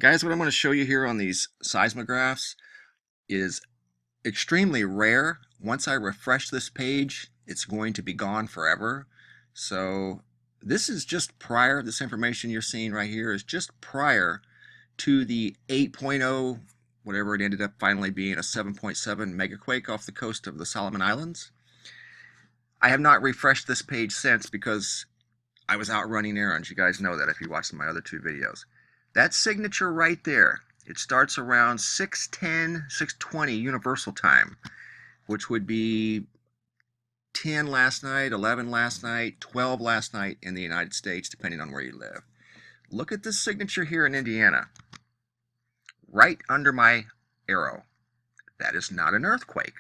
Guys, what I'm going to show you here on these seismographs is extremely rare. Once I refresh this page, it's going to be gone forever. So this is just prior, this information you're seeing right here is just prior to the 8.0, whatever it ended up finally being, a 7.7 megaquake off the coast of the Solomon Islands. I have not refreshed this page since because I was out running errands. You guys know that if you watched my other two videos. That signature right there, it starts around 6:10, 6:20 Universal Time, which would be 10 last night, 11 last night, 12 last night in the United States, depending on where you live. Look at this signature here in Indiana, right under my arrow. That is not an earthquake.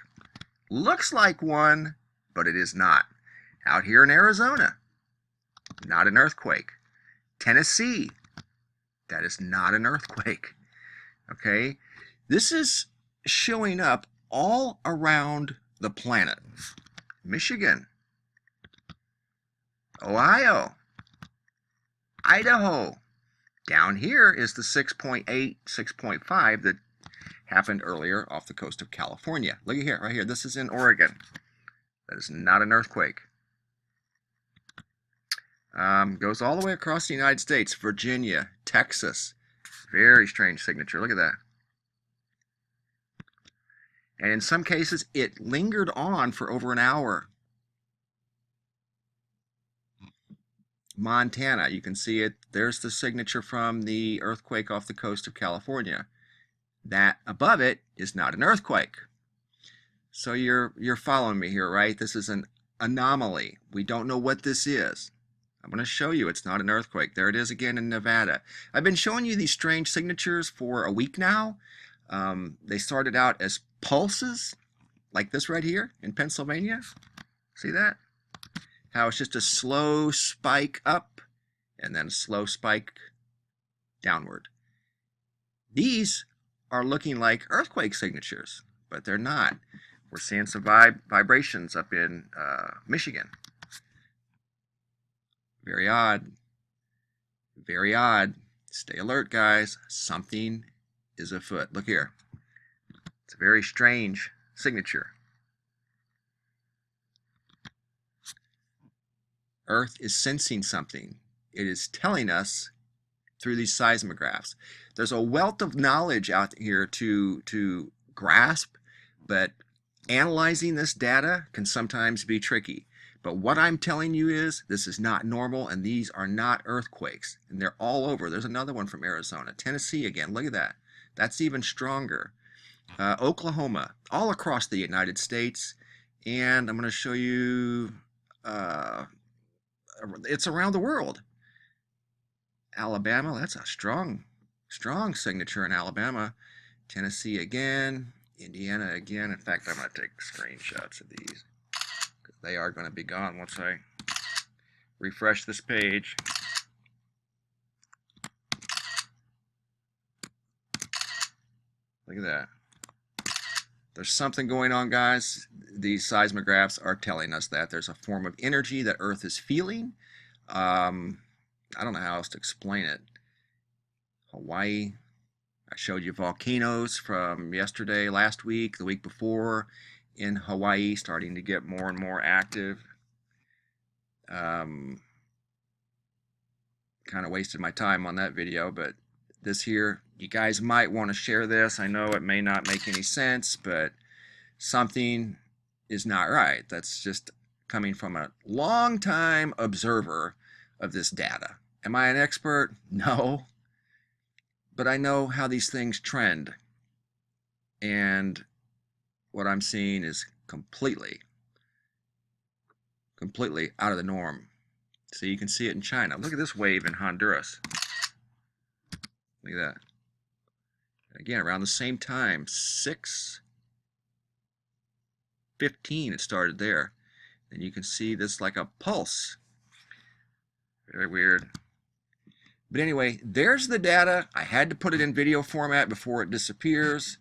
Looks like one, but it is not. Out here in Arizona, not an earthquake. Tennessee, that is not an earthquake. Okay, this is showing up all around the planet. Michigan, Ohio, Idaho. Down here is the 6.8, 6.5 that happened earlier off the coast of California. Look at here, right here. This is in Oregon. That is not an earthquake. Goes all the way across the United States. Virginia, Texas. Very strange signature. Look at that. And in some cases, it lingered on for over an hour. Montana, you can see it. There's the signature from the earthquake off the coast of California. That above it is not an earthquake. So you're following me here, right? This is an anomaly. We don't know what this is. I'm going to show you it's not an earthquake. There it is again in Nevada. I've been showing you these strange signatures for a week now. They started out as pulses, like this right here in Pennsylvania. See that? How it's just a slow spike up and then a slow spike downward. These are looking like earthquake signatures, but they're not. We're seeing some vibrations up in Michigan. Very odd. Very odd. Stay alert, guys. Something is afoot. Look here. It's a very strange signature. Earth is sensing something. It is telling us through these seismographs. There's a wealth of knowledge out here to grasp, but analyzing this data can sometimes be tricky. But what I'm telling you is this is not normal, and these are not earthquakes. And they're all over. There's another one from Arizona. Tennessee again. Look at that. That's even stronger. Oklahoma. All across the United States. And I'm going to show you it's around the world. Alabama. That's a strong signature in Alabama. Tennessee again. Indiana again. In fact, I'm going to take screenshots of these. They are going to be gone once I refresh this page. Look at that. There's something going on, guys. These seismographs are telling us that there's a form of energy that Earth is feeling. I don't know how else to explain it. Hawaii. I showed you volcanoes from yesterday, last week, the week before. In Hawaii, starting to get more and more active. Kind of wasted my time on that video, but this here, you guys might want to share this. I know it may not make any sense, but something is not right. That's just coming from a long-time observer of this data. Am I an expert? No. But I know how these things trend. And what I'm seeing is completely out of the norm. So you can see it in China. Look at this wave in Honduras. Look at that. Again, around the same time, 6:15 it started there. And you can see this like a pulse. Very weird. But anyway, there's the data. I had to put it in video format before it disappears.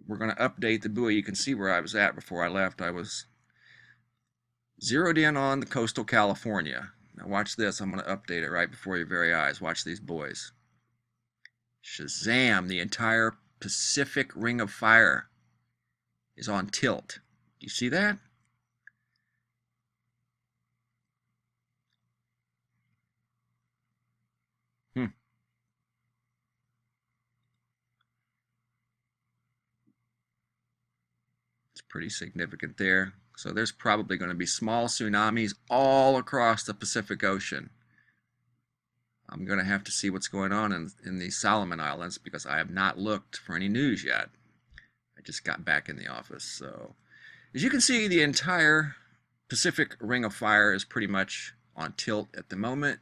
We're going to update the buoy. You can see where I was at before I left. I was zeroed in on the coastal California. Now watch this. I'm going to update it right before your very eyes. Watch these boys. Shazam! The entire Pacific Ring of Fire is on tilt. Do you see that? Hmm. It's pretty significant there. So there's probably going to be small tsunamis all across the Pacific Ocean. I'm going to have to see what's going on in the Solomon Islands because I have not looked for any news yet. I just got back in the office. So as you can see, the entire Pacific Ring of Fire is pretty much on tilt at the moment.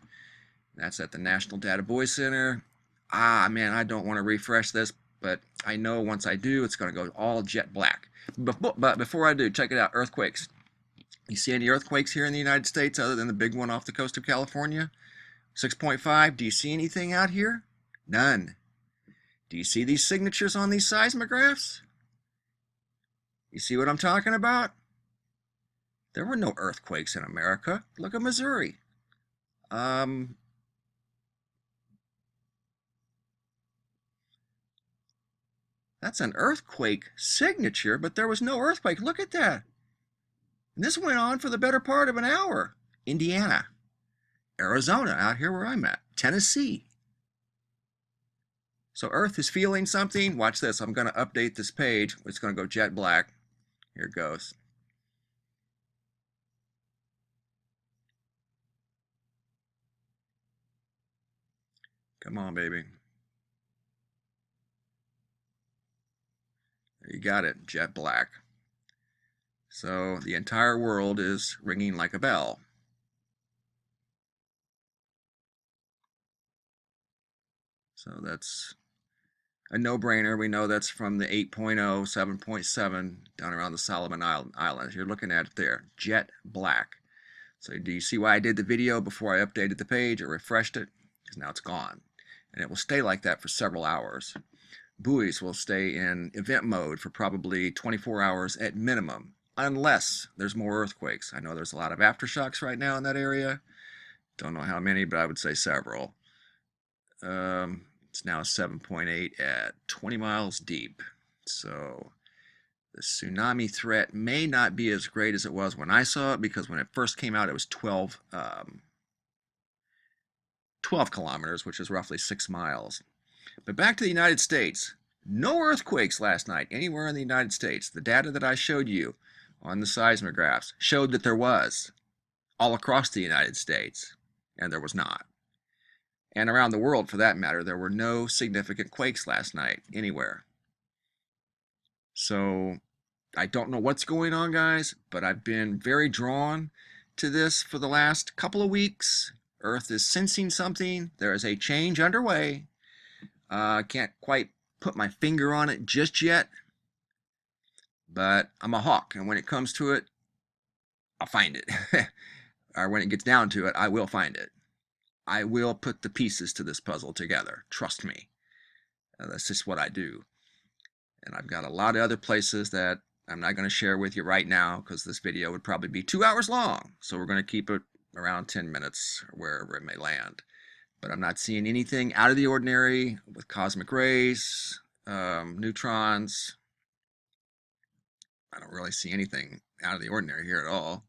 That's at the National Data Buoy Center. Ah, man, I don't want to refresh this, but I know once I do, it's going to go all jet black. But before I do, check it out, earthquakes. You see any earthquakes here in the United States other than the big one off the coast of California? 6.5. Do you see anything out here? None. Do you see these signatures on these seismographs? You see what I'm talking about? There were no earthquakes in America. Look at Missouri. That's an earthquake signature, but there was no earthquake. Look at that. And this went on for the better part of an hour. Indiana, Arizona, out here where I'm at, Tennessee. So Earth is feeling something. Watch this. I'm going to update this page. It's going to go jet black. Here it goes. Come on, baby. You got it, jet black. So the entire world is ringing like a bell. So that's a no-brainer. We know that's from the 8.0, 7.7 down around the Solomon Islands. You're looking at it there, jet black. So do you see why I did the video before I updated the page or refreshed it? Because now it's gone. And it will stay like that for several hours. Buoys will stay in event mode for probably 24 hours at minimum, unless there's more earthquakes. I know there's a lot of aftershocks right now in that area. Don't know how many, but I would say several. It's now 7.8 at 20 miles deep. So the tsunami threat may not be as great as it was when I saw it, because when it first came out, it was 12 kilometers, which is roughly 6 miles. But back to the United States. No earthquakes last night anywhere in the United States. The data that I showed you on the seismographs showed that there was all across the United States, and there was not. And around the world, for that matter, there were no significant quakes last night anywhere. So I don't know what's going on, guys, but I've been very drawn to this for the last couple of weeks. Earth is sensing something. There is a change underway. I can't quite put my finger on it just yet, but I'm a hawk, and when it comes to it, I'll find it. Or when it gets down to it, I will find it. I will put the pieces to this puzzle together. Trust me. That's just what I do. And I've got a lot of other places that I'm not going to share with you right now, because this video would probably be 2 hours long. So we're going to keep it around 10 minutes, wherever it may land. But I'm not seeing anything out of the ordinary with cosmic rays, neutrons. I don't really see anything out of the ordinary here at all.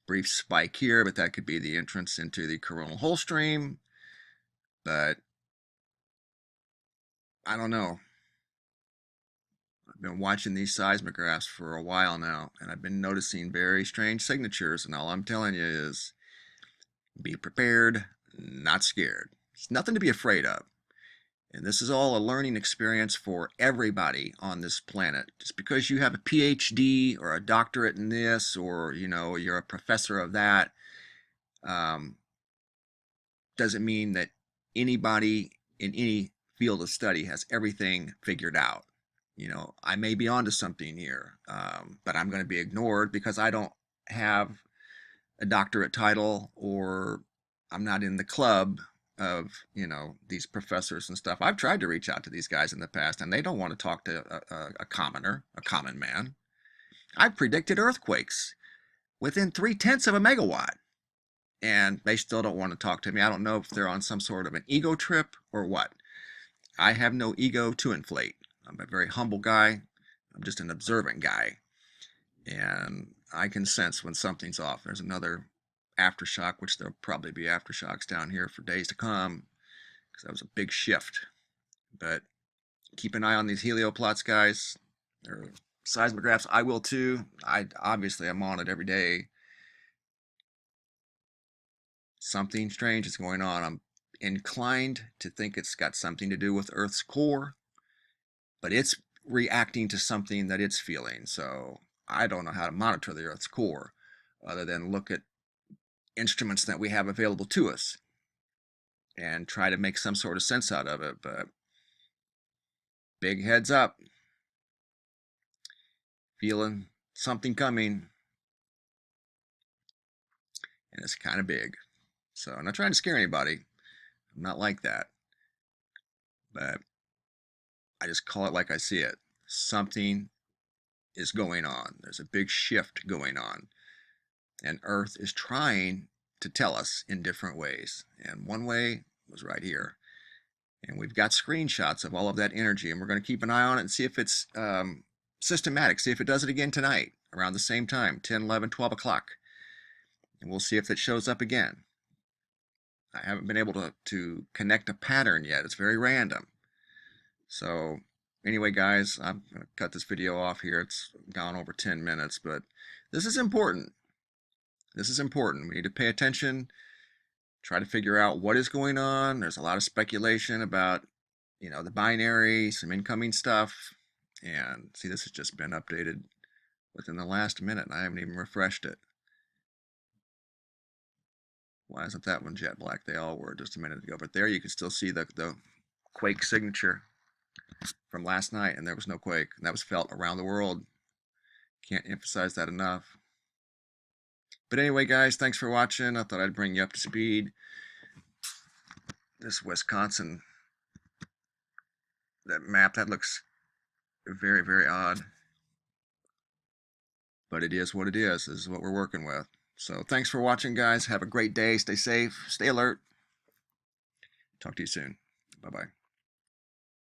Brief spike here, but that could be the entrance into the coronal hole stream. But I don't know. I've been watching these seismographs for a while now, and I've been noticing very strange signatures, and all I'm telling you is be prepared, not scared. It's nothing to be afraid of. And this is all a learning experience for everybody on this planet. Just because you have a PhD or a doctorate in this, or you're a professor of that, doesn't mean that anybody in any field of study has everything figured out. I may be onto something here, but I'm going to be ignored because I don't have a doctorate title, or I'm not in the club of these professors and stuff. I've tried to reach out to these guys in the past, and they don't want to talk to a commoner, a common man. I've predicted earthquakes within 0.3 of a megawatt, and they still don't want to talk to me. I don't know if they're on some sort of an ego trip or what. I have no ego to inflate. I'm a very humble guy. I'm just an observant guy. And I can sense when something's off. There's another aftershock, which there'll probably be aftershocks down here for days to come, because that was a big shift. But keep an eye on these helioplots, guys. They're seismographs. I will too. I'm on it every day. Something strange is going on. I'm inclined to think it's got something to do with Earth's core, but it's reacting to something that it's feeling. So I don't know how to monitor the Earth's core other than look at instruments that we have available to us and try to make some sort of sense out of it. But big heads up, feeling something coming, and it's kind of big. So I'm not trying to scare anybody. I'm not like that. But I just call it like I see it. Something is going on. There's a big shift going on. And Earth is trying to tell us in different ways. And one way was right here. And we've got screenshots of all of that energy. And we're going to keep an eye on it and see if it's systematic. See if it does it again tonight around the same time, 10, 11, 12 o'clock. And we'll see if it shows up again. I haven't been able to connect a pattern yet. It's very random. So anyway, guys, I'm going to cut this video off here. It's gone over 10 minutes, but this is important. This is important. We need to pay attention, try to figure out what is going on. There's a lot of speculation about, the binary, some incoming stuff. And see, this has just been updated within the last minute, and I haven't even refreshed it. Why isn't that one jet black? They all were just a minute ago. But there you can still see the quake signature from last night, and there was no quake. And that was felt around the world. Can't emphasize that enough. But anyway, guys, thanks for watching. I thought I'd bring you up to speed. This Wisconsin, that map, that looks very, very odd. But it is what it is. This is what we're working with. So thanks for watching, guys. Have a great day. Stay safe. Stay alert. Talk to you soon. Bye-bye.